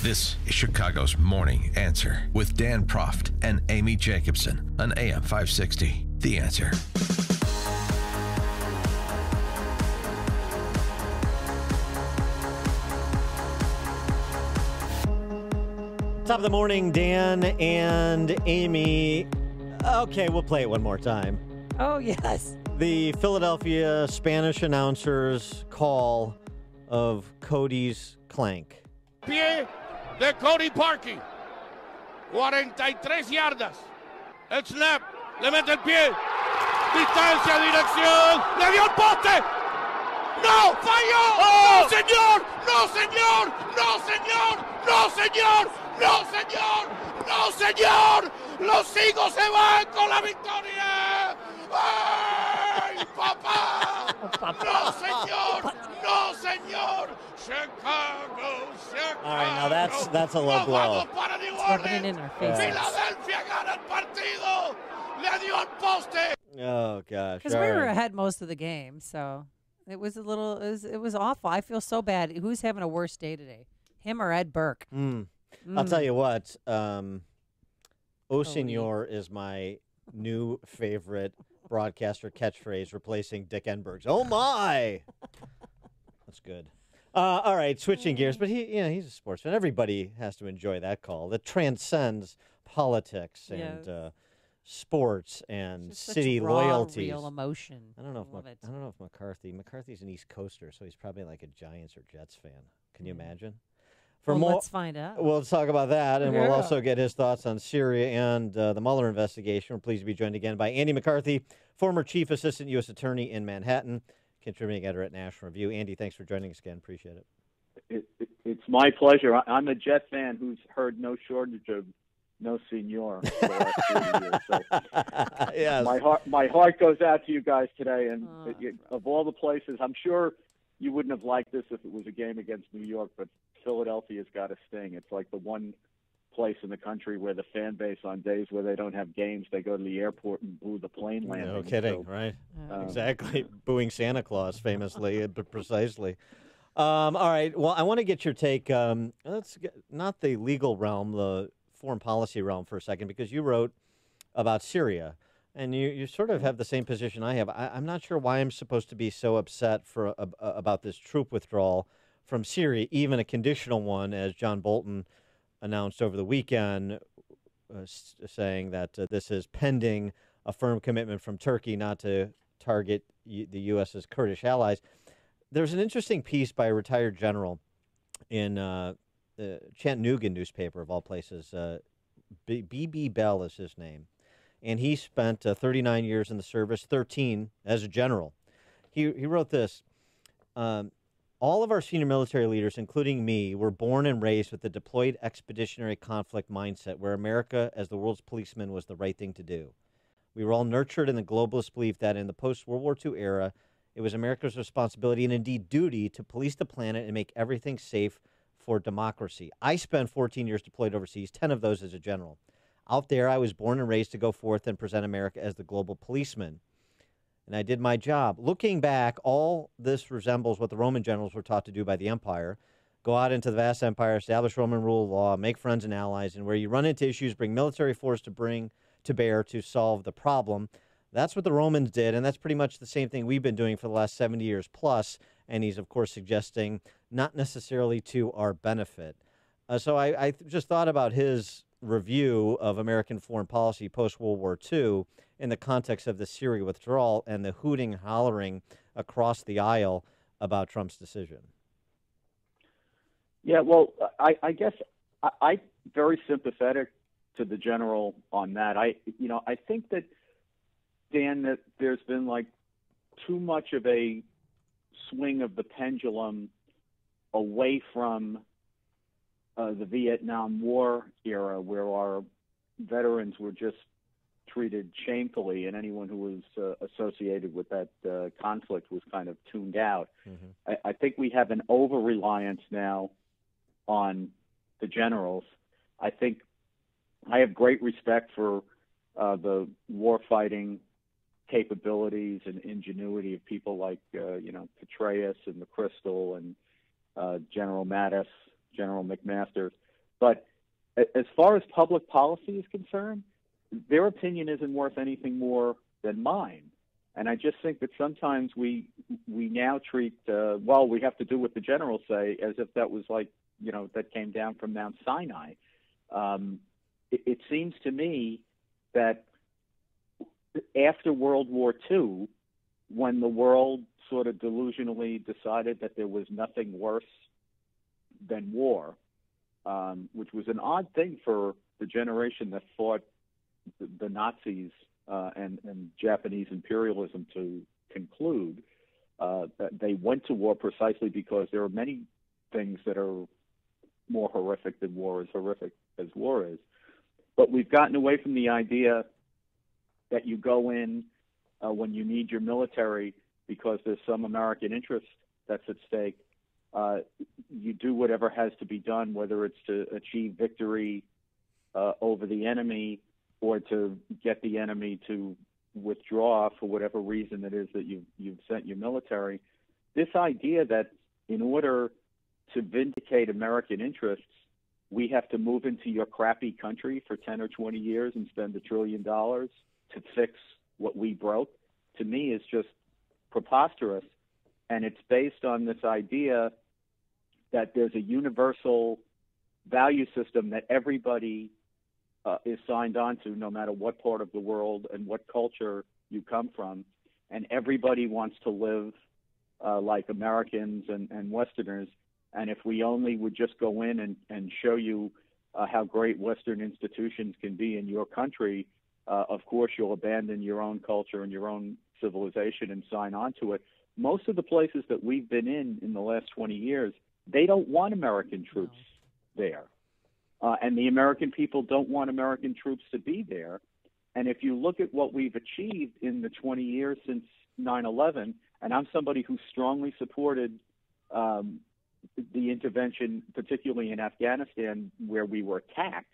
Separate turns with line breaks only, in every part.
This is Chicago's Morning Answer with Dan Proft and Amy Jacobson on AM 560. The Answer.
Top of the morning, Dan and Amy. Okay, we'll play it one more time.
Oh, yes.
The Philadelphia Spanish announcers call of Cody's clank.
Pie de Cody Parkey. 43 yardas. El snap. Le mete el pie. Distancia, dirección. Le dio el poste. ¡No! ¡Falló! ¡Oh! ¡No, señor! ¡No, señor! ¡No, señor! ¡No, señor! ¡No, señor! ¡No, señor! ¡Los Eagles se van con la victoria! ¡Ay, papá! ¡No, señor! ¡No, señor! Chicago, Chicago.
All right, now that's a low blow.
It's rubbing in our faces.
Philadelphia gana el partido. Le dio el poste.
Oh, gosh.
Because we were ahead most of the game, so it was it was awful. I feel so bad. Who's having a worse day today? Him or Ed Burke?
I'll tell you what. O Senor is my new favorite broadcaster catchphrase, replacing Dick Enberg's. Oh, my. That's good. All right, switching gears, but he's a sports fan. Everybody has to enjoy that call. That transcends politics and sports and city loyalties.
Real emotion.
I don't know if McCarthy's an East Coaster, so he's probably like a Giants or Jets fan. Can you imagine?
Let's find out.
We'll talk about that, and we'll also get his thoughts on Syria and the Mueller investigation. We're pleased to be joined again by Andy McCarthy, former Chief Assistant U.S. Attorney in Manhattan, contributing editor at National Review. Andy, thanks for joining us again. Appreciate it.
It's my pleasure. I'm a Jet fan who's heard no shortage of no senor for the last 30 years. So
yes.
my heart goes out to you guys today. And of all the places, I'm sure you wouldn't have liked this if it was a game against New York, but Philadelphia's got a sting. It's like the one place in the country where the fan base on days where they don't have games, they go to the airport and boo the plane landing.
No kidding, right? Exactly. Booing Santa Claus, famously, precisely. All right. Well, I want to get your take. Let's get, not the legal realm, the foreign policy realm for a second, because you wrote about Syria, and you sort of have the same position I have. I'm not sure why I'm supposed to be so upset about this troop withdrawal from Syria, even a conditional one, as John Bolton announced over the weekend, saying that this is pending a firm commitment from Turkey not to target the U.S.'s Kurdish allies. There's an interesting piece by a retired general in the Chattanooga newspaper, of all places. B.B. Bell is his name. And he spent 39 years in the service, 13 as a general. He wrote this. All of our senior military leaders, including me, were born and raised with the deployed expeditionary conflict mindset where America, as the world's policeman, was the right thing to do. We were all nurtured in the globalist belief that in the post-World War II era, it was America's responsibility and indeed duty to police the planet and make everything safe for democracy. I spent 14 years deployed overseas, 10 of those as a general. Out there, I was born and raised to go forth and present America as the global policeman. And I did my job. Looking back, all this resembles what the Roman generals were taught to do by the empire. Go out into the vast empire, establish Roman rule of law, make friends and allies, and where you run into issues, bring military force to bear to solve the problem. That's what the Romans did, and that's pretty much the same thing we've been doing for the last 70 years plus. And he's, of course, suggesting not necessarily to our benefit. So I just thought about his review of American foreign policy post-World War II in the context of the Syria withdrawal and the hooting, hollering across the aisle about Trump's decision.
Yeah, well, I guess I'm very sympathetic to the general on that. I think that, Dan, that there's been like too much of a swing of the pendulum away from the Vietnam War era, where our veterans were just treated shamefully, and anyone who was associated with that conflict was kind of tuned out. Mm-hmm. I think we have an over-reliance now on the generals. I think I have great respect for the war-fighting capabilities and ingenuity of people like, Petraeus and McChrystal and General Mattis, General McMaster. But as far as public policy is concerned, their opinion isn't worth anything more than mine. And I just think that sometimes we now treat, we have to do what the generals say, as if that was like, that came down from Mount Sinai. It seems to me that after World War II, when the world sort of delusionally decided that there was nothing worse than war, which was an odd thing for the generation that fought the Nazis and Japanese imperialism to conclude. They went to war precisely because there are many things that are more horrific than war, as horrific as war is. But we've gotten away from the idea that you go in when you need your military because there's some American interest that's at stake. You do whatever has to be done, whether it's to achieve victory over the enemy or to get the enemy to withdraw for whatever reason it is that you've sent your military. This idea that in order to vindicate American interests, we have to move into your crappy country for 10 or 20 years and spend $1 trillion to fix what we broke, to me is just preposterous. And it's based on this idea that there's a universal value system that everybody is signed on to, no matter what part of the world and what culture you come from. And everybody wants to live like Americans and Westerners. And if we only would just go in and show you how great Western institutions can be in your country, of course you'll abandon your own culture and your own civilization and sign on to it. Most of the places that we've been in the last 20 years, they don't want American troops there. And the American people don't want American troops to be there. And if you look at what we've achieved in the 20 years since 9/11, and I'm somebody who strongly supported the intervention, particularly in Afghanistan, where we were attacked,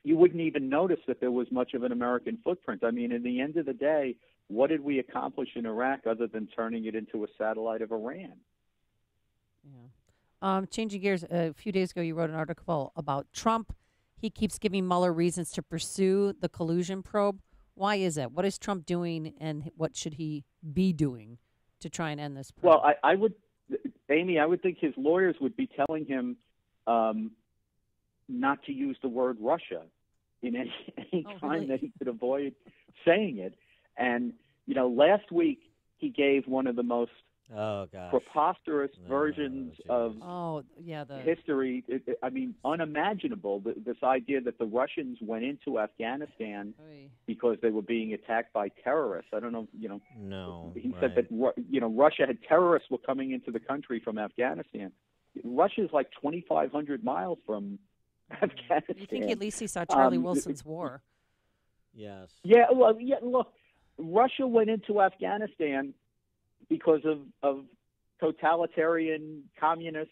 you wouldn't even notice that there was much of an American footprint. I mean, in the end of the day, what did we accomplish in Iraq other than turning it into a satellite of Iran?
Yeah. Changing gears, a few days ago you wrote an article about Trump. He keeps giving Mueller reasons to pursue the collusion probe. Why is that? What is Trump doing, and what should he be doing to try and end this probe?
Well, I would, Amy, I would think his lawyers would be telling him not to use the word Russia in any time that he could avoid saying it. And, last week he gave one of the most preposterous versions of history. Unimaginable. This idea that the Russians went into Afghanistan because they were being attacked by terrorists. I don't know,
No.
He said that, Russia had terrorists were coming into the country from Afghanistan. Russia is like 2,500 miles from Afghanistan.
You think at least he saw Charlie Wilson's war?
Yes.
Yeah, well, look, Russia went into Afghanistan because of totalitarian communist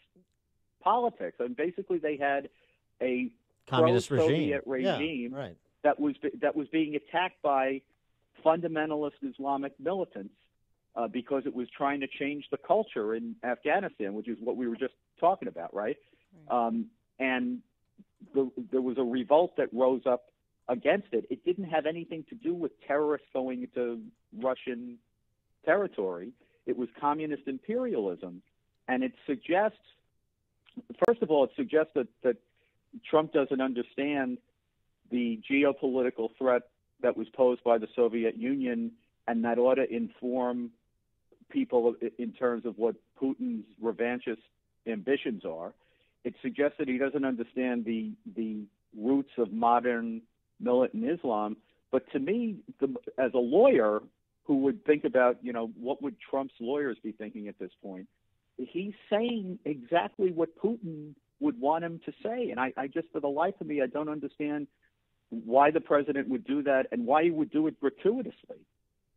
politics. And basically they had a
communist
pro-Soviet regime that was being attacked by fundamentalist Islamic militants because it was trying to change the culture in Afghanistan, which is what we were just talking about, right? And there was a revolt that rose up against it. It didn't have anything to do with terrorists going into Russian territory. It was communist imperialism. And it suggests, first of all, that Trump doesn't understand the geopolitical threat that was posed by the Soviet Union, and that ought to inform people in terms of what Putin's revanchist ambitions are. It suggests that he doesn't understand the roots of modern militant Islam. But to me, as a lawyer who would think about, what would Trump's lawyers be thinking at this point, he's saying exactly what Putin would want him to say. And I just, for the life of me, I don't understand why the president would do that and why he would do it gratuitously.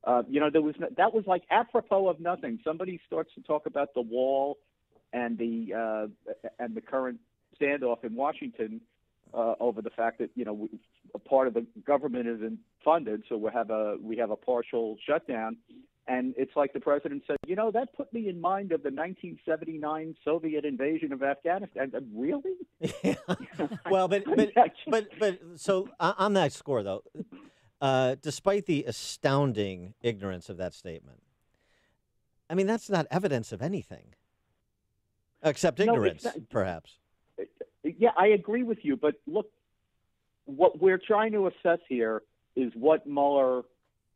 That was like apropos of nothing. Somebody starts to talk about the wall and the current standoff in Washington over the fact that a part of the government isn't funded, so we have a partial shutdown, And it's like the president said, that put me in mind of the 1979 Soviet invasion of Afghanistan. Really?
Yeah. Well, but so on that score, though, despite the astounding ignorance of that statement, I mean, that's not evidence of anything except ignorance, perhaps.
Yeah, I agree with you. But look, what we're trying to assess here is what Mueller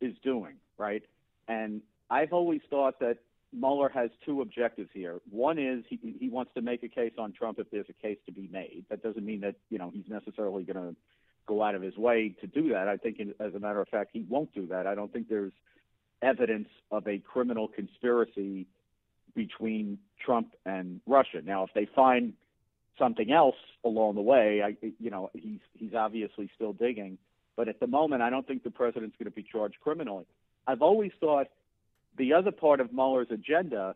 is doing, right? And I've always thought that Mueller has two objectives here. One is he wants to make a case on Trump if there's a case to be made. That doesn't mean that, he's necessarily going to go out of his way to do that. I think, as a matter of fact, he won't do that. I don't think there's evidence of a criminal conspiracy between Trump and Russia. Now, if they find something else along the way, he's obviously still digging. But at the moment, I don't think the president's going to be charged criminally. I've always thought the other part of Mueller's agenda,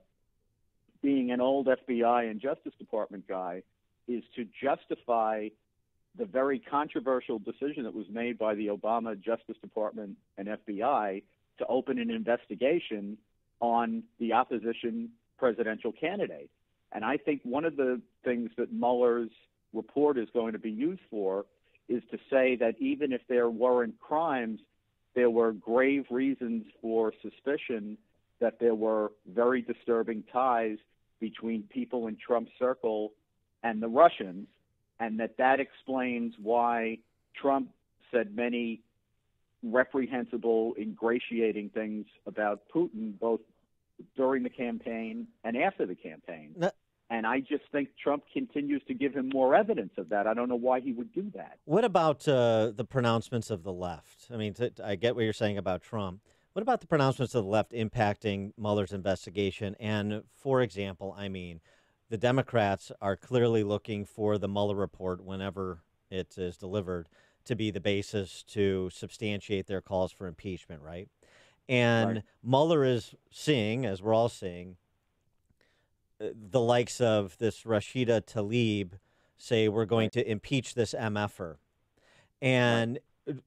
being an old FBI and Justice Department guy, is to justify the very controversial decision that was made by the Obama Justice Department and FBI to open an investigation on the opposition presidential candidate. And I think one of the things that Mueller's report is going to be used for is to say that even if there weren't crimes, there were grave reasons for suspicion that there were very disturbing ties between people in Trump's circle and the Russians, and that explains why Trump said many reprehensible, ingratiating things about Putin, both during the campaign and after the campaign. And I just think Trump continues to give him more evidence of that. I don't know why he would do that.
What about the pronouncements of the left? I mean, I get what you're saying about Trump. What about the pronouncements of the left impacting Mueller's investigation? And, for example, the Democrats are clearly looking for the Mueller report whenever it is delivered to be the basis to substantiate their calls for impeachment, right? And right. Mueller is seeing, as we're all seeing, the likes of this Rashida Tlaib say we're going to impeach this MFer. And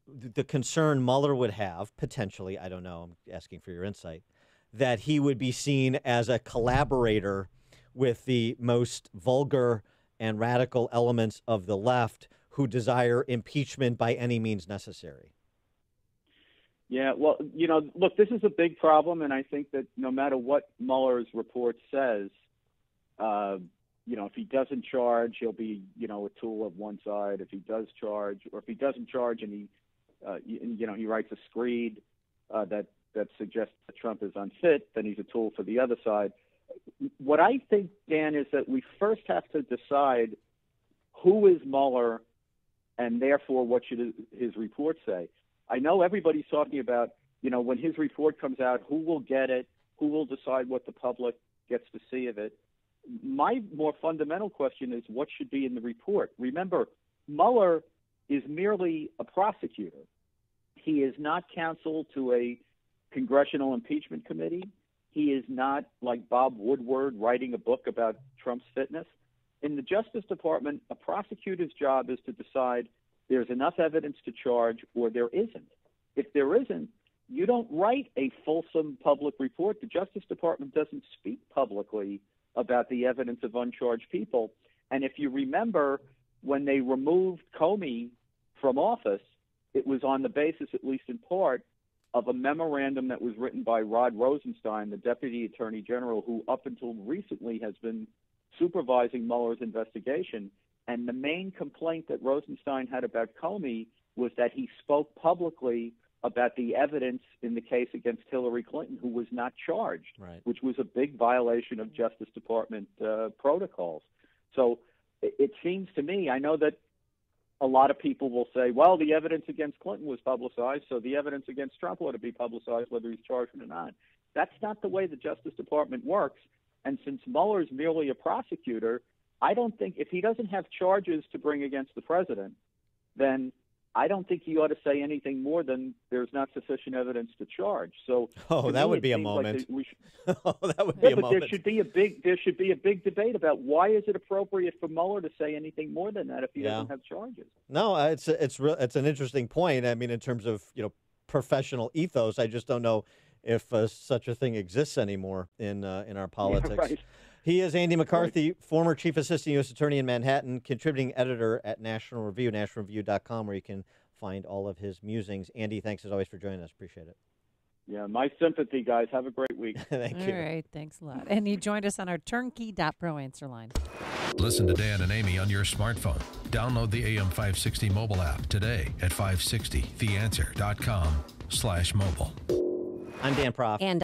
the concern Mueller would have, potentially, I don't know, I'm asking for your insight, that he would be seen as a collaborator with the most vulgar and radical elements of the left who desire impeachment by any means necessary.
Yeah, well, look, this is a big problem, and I think that no matter what Mueller's report says, if he doesn't charge, he'll be, a tool of one side. If he does charge, or if he doesn't charge and he writes a screed that suggests that Trump is unfit, then he's a tool for the other side. What I think, Dan, is that we first have to decide who is Mueller and therefore what should his report say. I know everybody's talking about, when his report comes out, who will get it, who will decide what the public gets to see of it. My more fundamental question is what should be in the report. Remember, Mueller is merely a prosecutor. He is not counsel to a congressional impeachment committee. He is not, like Bob Woodward, writing a book about Trump's fitness. In the Justice Department, a prosecutor's job is to decide there's enough evidence to charge or there isn't. If there isn't, you don't write a fulsome public report. The Justice Department doesn't speak publicly about the evidence of uncharged people. And if you remember, when they removed Comey from office, it was on the basis, at least in part, of a memorandum that was written by Rod Rosenstein, the Deputy Attorney General, who up until recently has been supervising Mueller's investigation. And the main complaint that Rosenstein had about Comey was that he spoke publicly about the evidence in the case against Hillary Clinton, who was not charged,
right,
which was a big violation of Justice Department protocols. So it seems to me, I know that a lot of people will say, well, the evidence against Clinton was publicized, so the evidence against Trump ought to be publicized whether he's charged or not. That's not the way the Justice Department works. And since Mueller's merely a prosecutor, I don't think, if he doesn't have charges to bring against the president, then I don't think he ought to say anything more than there's not sufficient evidence to charge. So,
that would be a moment. That would
be
a moment.
There should be a big debate about why is it appropriate for Mueller to say anything more than that if he doesn't have charges.
No, it's an interesting point. I mean, in terms of professional ethos, I just don't know if such a thing exists anymore in our politics.
Right.
He is Andy McCarthy, former Chief Assistant U.S. Attorney in Manhattan, contributing editor at National Review, nationalreview.com, where you can find all of his musings. Andy, thanks as always for joining us. Appreciate it.
Yeah, my sympathy, guys. Have a great week.
Thank
All
you.
right, thanks a lot. And you joined us on our turnkey.pro answer line.
Listen to Dan and Amy on your smartphone. Download the AM 560 mobile app today at 560theanswer.com/mobile.
I'm Dan Proft.
And